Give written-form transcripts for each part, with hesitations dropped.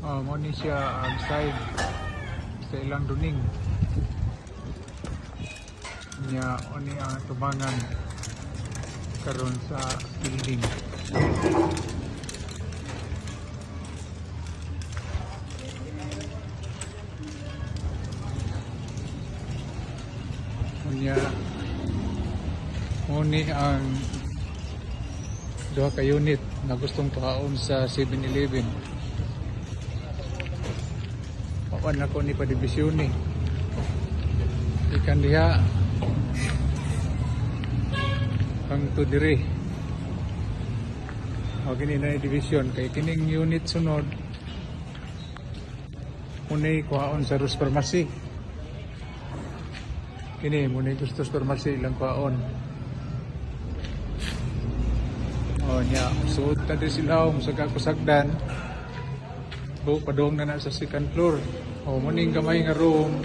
Mo ni siya ang side sa ilang duning niya oni ang tubangan karon sa building. Unya oni ang duha ka unit na gustong tuhaon sa 7-Eleven. Pawan ako ni padibisyon ni ikan diha ang to dire o kini na division kay kining unit sunod munay kuhaon sa Rus Pharmacy. Kini munay gusto sa pharmacy ilang kuhaon o nya suot ta di sila musag kusagdan buok padong na sa second floor o muning gamay nga room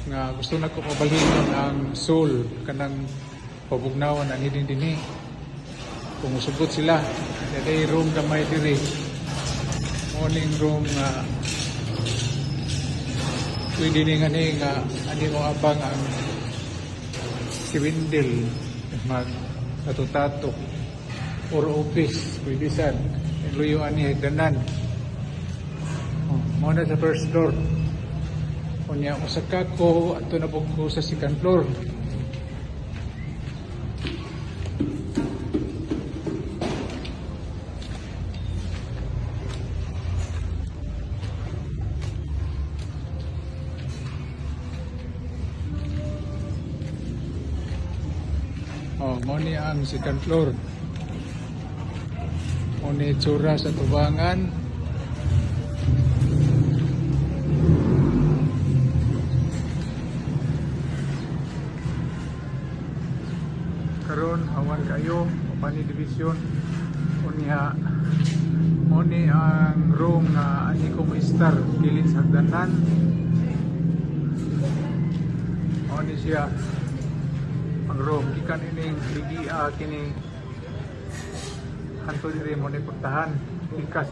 nga gusto na ko mabalhingon ang soul kanang pabugnawan ang hiding dinhi kung usubot sila day room gamay diri morning room nga pwede ni nga ani mo abang ang si Windel mag tato or office pwede sad luyuan ni hagdanan mo na sa first floor kunya usaka ko ato na po ko sa second floor. Mo ni ang second floor mo ni tsura sa tubangan karon awan kayo pani division unya mo ni ang room nga ani ko star kilid sa hagdanan mo ni siya ang room ikan ining ligi kini hanto dire mo ni puntahan ikas